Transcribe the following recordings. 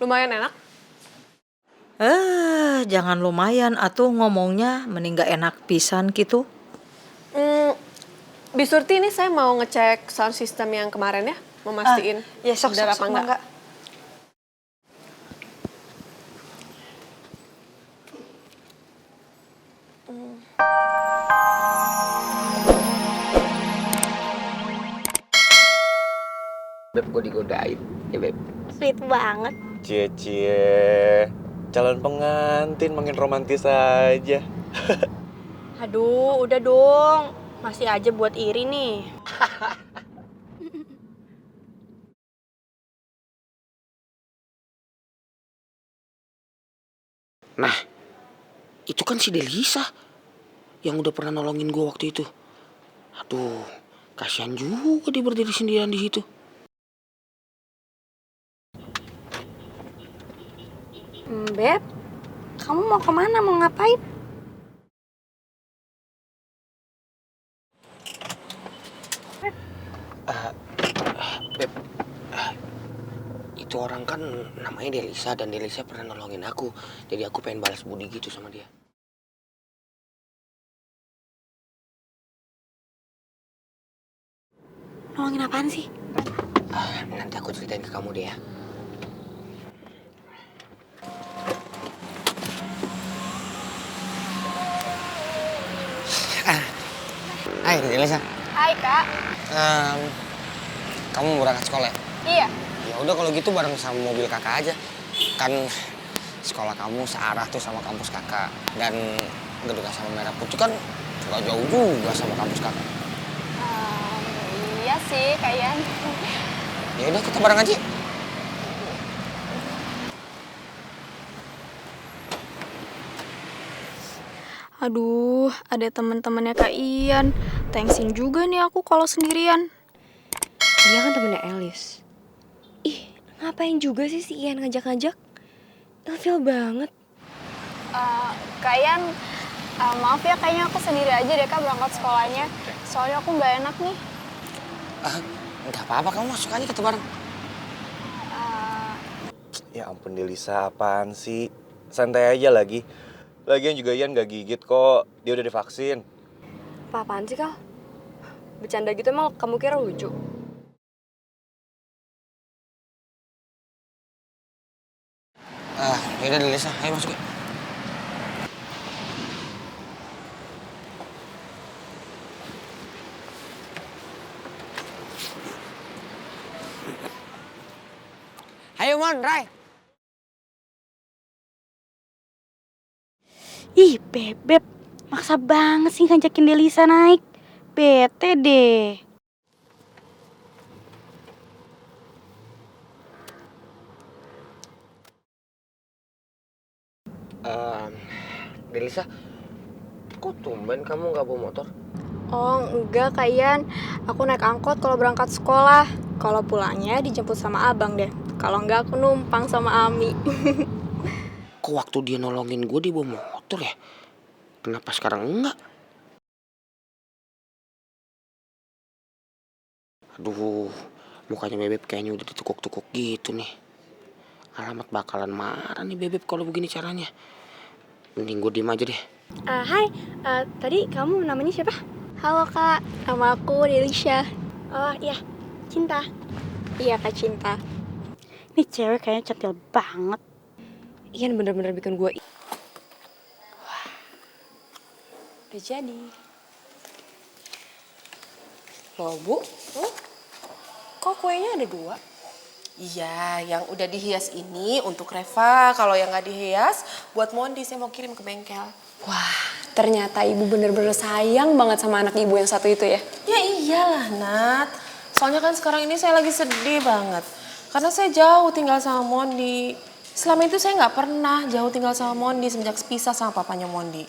Lumayan enak. Jangan lumayan atuh ngomongnya, mending gak enak pisan gitu. Bisurti ini saya mau ngecek sound system yang kemarin ya. Memastiin ya sok benar apa enggak. Beb, gue digodain ya Beb. Sweet banget. Cie, calon pengantin makin romantis aja. Aduh, udah dong. Masih aja buat iri nih. Nah, itu kan si Delisa yang udah pernah nolongin gue waktu itu. Aduh, kasihan juga dia berdiri sendirian di situ. Beb, kamu mau kemana? Mau ngapain? Beb, itu orang kan namanya Delisa dan Delisa pernah nolongin aku. Jadi aku pengen balas budi gitu sama dia. Nolongin apaan sih? Nanti aku ceritain ke kamu deh ya. Hai Delisa. Hai Kak. Kamu mau berangkat sekolah ya? Iya. Ya udah kalau gitu bareng sama mobil kakak aja. Kan sekolah kamu searah tuh sama kampus kakak. Dan gedung sama merah putih kan gak jauh juga sama kampus kakak. Iya sih, kayaknya. Ya udah kita bareng aja. Aduh, ada teman-temannya Kak Ian. Thanksin juga nih aku kalau sendirian. Dia kan temennya Elis. Ih, ngapain juga sih si Ian ngajak-ngajak? Ilfil banget. Kak Ian, maaf ya kayaknya aku sendiri aja deh Kak berangkat sekolahnya. Soalnya aku nggak enak nih. Nggak apa-apa, kamu masuk aja kita bareng. Ya ampun Delisa, apaan sih? Santai aja lagi. Lagian juga Ian gak gigit kok, dia udah divaksin. Apa-apaan sih, Kal? Bercanda gitu emang kamu kira lucu? Yaudah Delisa, ayo masuk yuk. Ayo Mon, Rai. Ih, Bebep, maksa banget sih ngajakin Delisa naik. Bete deh. Delisa, kok tumben kamu nggak bawa motor? Oh, enggak Kak Ian. Aku naik angkot kalau berangkat sekolah. Kalau pulangnya dijemput sama abang deh. Kalau enggak aku numpang sama Ami. Kok waktu dia nolongin gue dia bawa motor ya? Kenapa sekarang enggak? Aduh, mukanya Bebep kayaknya udah ditukuk-tukuk gitu nih. Alamat bakalan marah nih Bebep kalau begini caranya. Mending gue diem aja deh. Hai, tadi kamu namanya siapa? Halo Kak, nama aku Delisha. Oh iya, Cinta. Iya Kak Cinta. Ini cewek kayaknya cantik banget. Ian bener-bener bikin gue... Wah, udah jadi. Loh Bu, kok kuenya ada 2? Iya, yang udah dihias ini untuk Reva. Kalau yang nggak dihias, buat Mondi saya mau kirim ke bengkel. Wah, ternyata ibu bener-bener sayang banget sama anak ibu yang satu itu ya? Ya iyalah Nat, soalnya kan sekarang ini saya lagi sedih banget. Karena saya jauh tinggal sama Mondi. Selama itu saya nggak pernah jauh tinggal sama Mondi semenjak pisah sama papanya Mondi.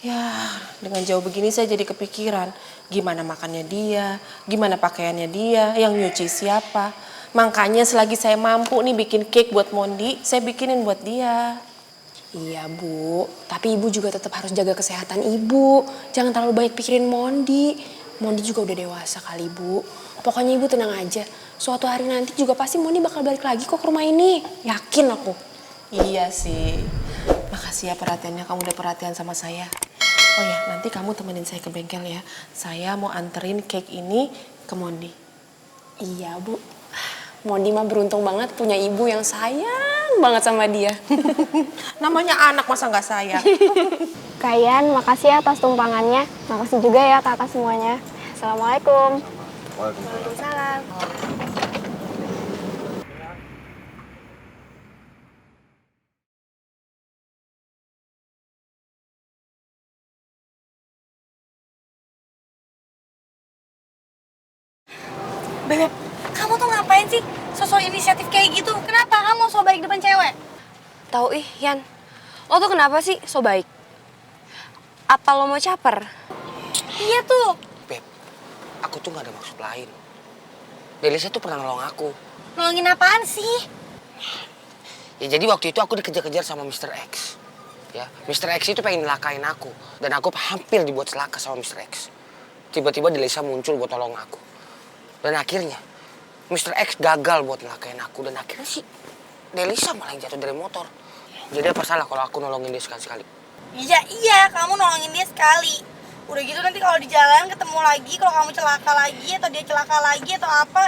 Ya, dengan jauh begini saya jadi kepikiran, gimana makannya dia, gimana pakaiannya dia, yang nyuci siapa. Makanya selagi saya mampu nih bikin cake buat Mondi, saya bikinin buat dia. Iya Bu, tapi ibu juga tetap harus jaga kesehatan ibu. Jangan terlalu banyak pikirin Mondi. Mondi juga udah dewasa kali Bu. Pokoknya ibu tenang aja. Suatu hari nanti juga pasti Mondi bakal balik lagi kok ke rumah ini. Yakin aku. Iya sih. Makasih ya perhatiannya, kamu udah perhatian sama saya. Oh ya, nanti kamu temenin saya ke bengkel ya. Saya mau anterin cake ini ke Mondi. Iya, Bu. Mondi mah beruntung banget punya ibu yang sayang banget sama dia. Namanya anak masa nggak sayang. Kalian makasih ya atas tumpangannya. Makasih juga ya kakak semuanya. Assalamualaikum. Waalaikumsalam. Beb, kamu tuh ngapain sih sosok inisiatif kayak gitu? Kenapa kamu so baik depan cewek? Tahu ih, Yan. Lo tuh kenapa sih so baik? Apa lo mau caper? Iya tuh. Beb, aku tuh gak ada maksud lain. Delisa tuh pernah nolong aku. Nolongin apaan sih? Ya jadi waktu itu aku dikejar-kejar sama Mr. X. Ya, Mr. X itu pengen ngelakain aku. Dan aku hampir dibuat celaka sama Mr. X. Tiba-tiba Delisa muncul buat tolong aku. Dan akhirnya, Mr. X gagal buat ngelakain aku. Dan akhirnya sih, Delisa malah yang jatuh dari motor. Jadi apa salah kalau aku nolongin dia sekali-sekali? Iya, kamu nolongin dia sekali. Udah gitu nanti kalau di jalan ketemu lagi, kalau kamu celaka lagi atau dia celaka lagi atau apa,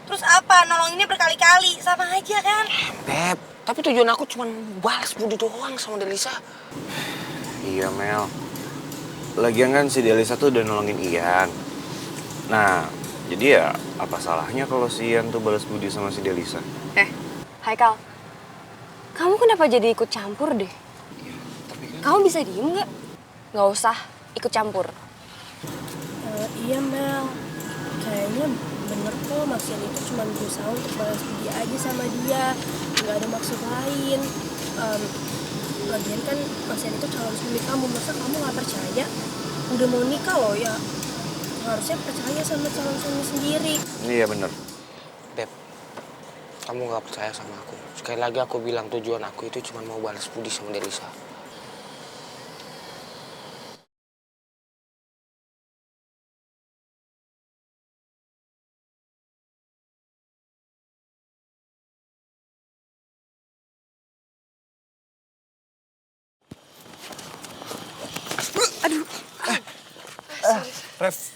terus apa? Nolonginnya berkali-kali, sama aja kan? Beb, tapi tujuan aku cuma balas budi doang sama Delisa. Iya Mel. Lagian kan si Delisa tuh udah nolongin Ian. Nah, jadi ya apa salahnya kalau si Ian tuh balas budi sama si Delisa? Haikal, kamu kenapa jadi ikut campur deh? Kamu bisa diem nggak? Nggak usah ikut campur. Iya Mel, kayaknya bener kok Mas Ian itu cuma berusaha untuk balas budi aja sama dia, nggak ada maksud lain. Lagian kan Mas Ian itu calon suami kamu, masa kamu nggak percaya? Udah mau nikah loh ya, harusnya percaya sama calon suami sendiri. Iya bener. Beb, kamu gak percaya sama aku. Sekali lagi aku bilang tujuan aku itu cuma mau balas budi sama Delisa.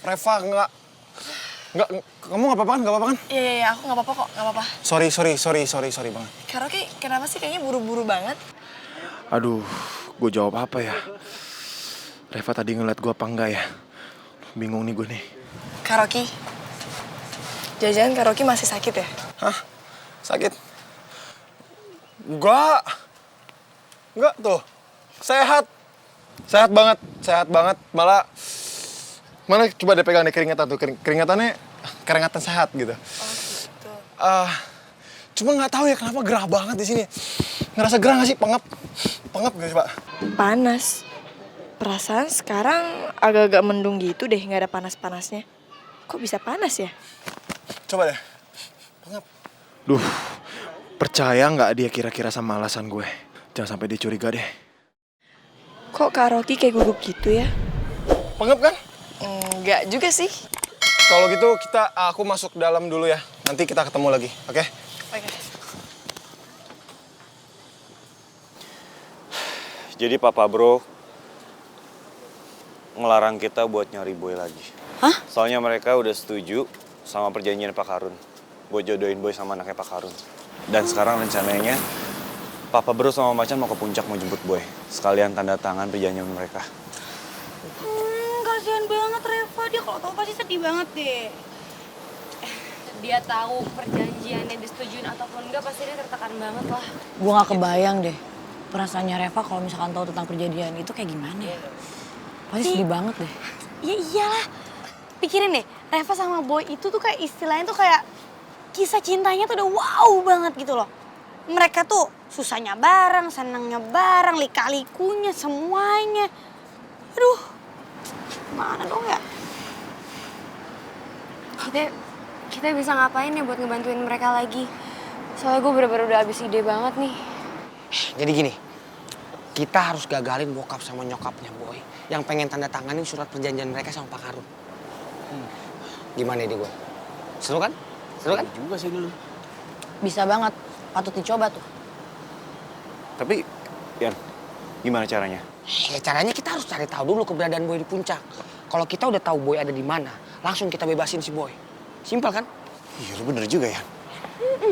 Reva nggak, kamu nggak apa-apa kan? Nggak apa-apa kan? Iya, aku nggak apa-apa kok, nggak apa-apa. Sorry banget. Karaoke, kenapa sih kayaknya buru-buru banget? Aduh, gue jawab apa ya? Reva tadi ngeliat gue apa enggak ya? Bingung nih gue nih. Karaoke, jangan-jangan Karaoke masih sakit ya? Hah? Sakit? Enggak tuh. Sehat banget. Mana coba deh pegang deh keringatan tuh, keringatan sehat gitu. Oh gitu. Cuma nggak tahu ya kenapa gerah banget di sini. Ngerasa gerah nggak sih? Pengap gak coba? Panas. Perasaan sekarang agak-agak mendung gitu deh, nggak ada panas-panasnya. Kok bisa panas ya? Coba deh. Pengap. Duh, percaya nggak dia kira-kira sama alasan gue? Jangan sampai dia curiga deh. Kok Karaoke kayak gugup gitu ya? Pengap kan? Enggak juga sih. Kalau gitu aku masuk dalam dulu ya. Nanti kita ketemu lagi, oke? Oke. Jadi papa bro ngelarang kita buat nyari boy lagi. Hah? Soalnya mereka udah setuju sama perjanjian Pak Harun buat jodohin boy sama anaknya Pak Harun. Dan sekarang rencananya papa bro sama Macan mau ke puncak mau jemput boy. Sekalian tanda tangan perjanjian mereka. Kasihan banget Reva, dia kalau tahu pasti sedih banget deh. Dia tahu perjanjiannya disetujuin ataupun enggak, pasti dia tertekan banget lah. Gue gak kebayang deh perasaannya Reva kalau misalkan tahu tentang perjanjian itu kayak gimana ya. Pasti sedih banget deh. Ya iyalah. Pikirin deh, Reva sama Boy itu tuh kayak istilahnya tuh kayak kisah cintanya tuh udah wow banget gitu loh. Mereka tuh susahnya bareng, senangnya bareng, lika-likunya, semuanya. Aduh, mana dong ya? Kita bisa ngapain ya buat ngebantuin mereka lagi? Soalnya gue bener-bener udah habis ide banget nih. Jadi gini, kita harus gagalin bokap sama nyokapnya boy yang pengen tanda tanganin surat perjanjian mereka sama Pak Harun. Gimana ide gue? Seru kan? Seru kan? Juga sih dulu. Bisa banget, patut dicoba tuh. Tapi, Yan, gimana caranya? Ya caranya kita harus cari tahu dulu keberadaan Boy di puncak. Kalau kita udah tahu Boy ada di mana, langsung kita bebasin si Boy. Simpel kan? Iya, lu bener juga, Yan.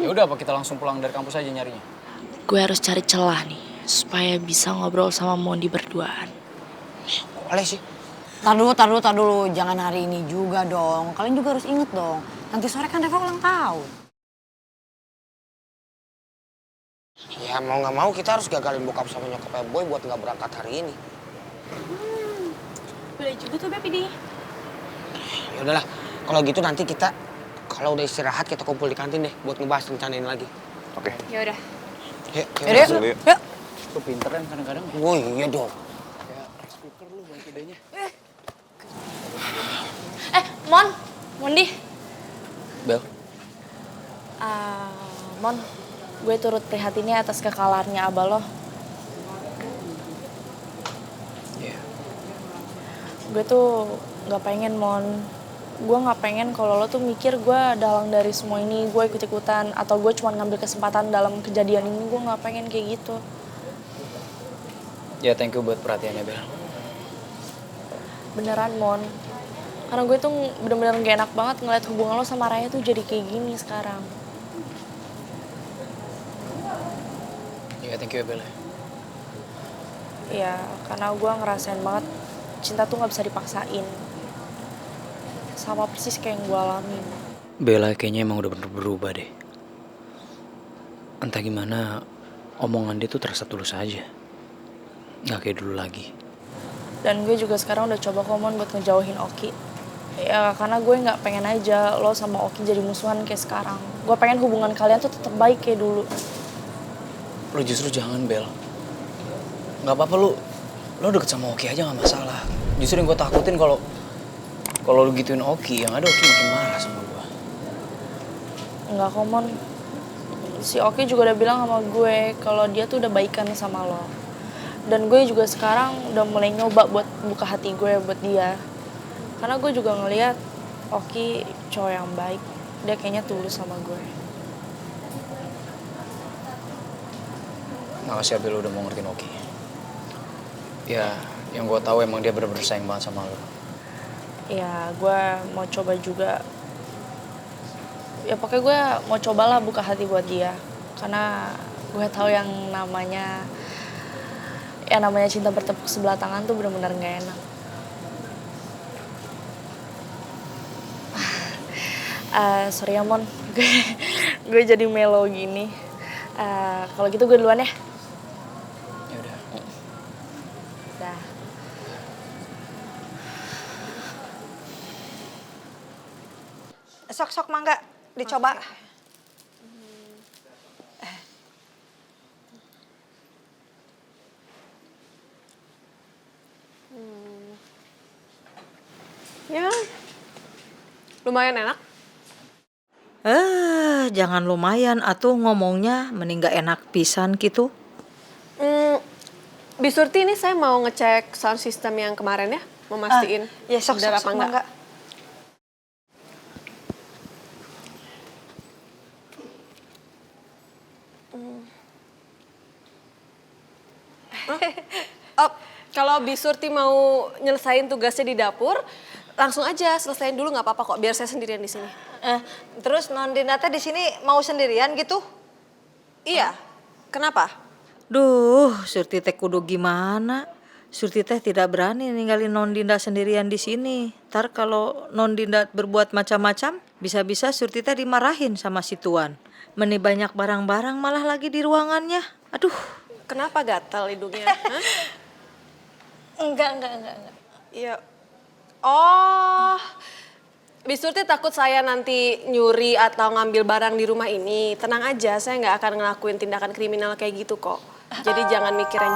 Ya udah, apa kita langsung pulang dari kampus aja nyarinya? Gue harus cari celah nih, supaya bisa ngobrol sama Mondi berduaan. Boleh sih. Tar dulu. Jangan hari ini juga dong. Kalian juga harus inget dong. Nanti sore kan Reva ulang tahun. Ya mau nggak mau kita harus gagalin bokap sama nyokapnya Boy buat nggak berangkat hari ini. Boleh juga tuh Beb ini. Ya udahlah, kalau gitu nanti kita kalau udah istirahat kita kumpul di kantin deh buat ngebahas rencana ini lagi. Oke. Ya udah. Yuk, Yaudah, yuk. Lu pinter kan kadang-kadang ya? Oh iya dong. Speaker lu banyak idenya. Mondi. Bel. Mon, gue turut prihatinnya atas kekalahannya abah lo. Iya. Gue tuh nggak pengen, Mon. Gue nggak pengen kalau lo tuh mikir gue dalang dari semua ini, gue ikut-ikutan, atau gue cuma ngambil kesempatan dalam kejadian ini. Gue nggak pengen kayak gitu. Ya thank you buat perhatiannya, Bel. Beneran, Mon. Karena gue tuh bener-bener gak enak banget ngeliat hubungan lo sama Raya tuh jadi kayak gini sekarang. Ya thank you ya, Bel. Ya, karena gue ngerasain banget cinta tuh gak bisa dipaksain. Sama persis kayak yang gue alamin. Bella kayaknya emang udah bener berubah deh. Entah gimana, omongan dia tuh terasa tulus aja. Gak kayak dulu lagi. Dan gue juga sekarang udah coba komon buat ngejauhin Oki. Ya karena gue gak pengen aja lo sama Oki jadi musuhan kayak sekarang. Gue pengen hubungan kalian tuh tetap baik kayak dulu. Lo justru jangan, Bel. Gak apa-apa lo deket sama Oki aja gak masalah. Justru yang gue takutin kalau lo gituin Oki, yang ada Oki makin marah sama gue. Enggak, komon. Si Oki juga udah bilang sama gue kalau dia tuh udah baikan sama lo. Dan gue juga sekarang udah mulai nyoba buat buka hati gue buat dia. Karena gue juga ngeliat Oki cowok yang baik. Dia kayaknya tulus sama gue. Makasih ya, Bel, udah mau ngertiin Oki. Ya, yang gue tahu emang dia bener-bener sayang banget sama lo. Ya, gue mau coba juga. Ya pokoknya gue mau cobalah buka hati buat dia. Karena gue tahu yang namanya cinta bertepuk sebelah tangan tuh benar-benar gak enak. Sorry ya, Mon. Gue jadi melo gini. Kalau gitu gue duluan ya. Ya udah. Dah. Sok-sok mangga, dicoba. Ya, lumayan enak. Jangan lumayan atuh ngomongnya, mending gak enak pisan gitu. Bisurti ini saya mau ngecek sound system yang kemarin ya, memastikan Ya sok benar apa enggak. mangga. Oh, kalau Bisurti mau nyelesain tugasnya di dapur, langsung aja selesain dulu nggak apa-apa kok, biar saya sendirian di sini. Terus Nondina teh di sini mau sendirian gitu? Iya, kenapa? Duh, Surti teh kudu gimana? Surti teh tidak berani ninggalin Nondinda sendirian di sini. Ntar kalau Nondinda berbuat macam-macam, bisa-bisa Surti teh dimarahin sama si Tuan. Meni banyak barang-barang malah lagi di ruangannya. Aduh. Kenapa gatal hidungnya? Enggak. Iya. Oh, Bisurti takut saya nanti nyuri atau ngambil barang di rumah ini. Tenang aja, saya nggak akan ngelakuin tindakan kriminal kayak gitu kok. Jadi jangan mikir yang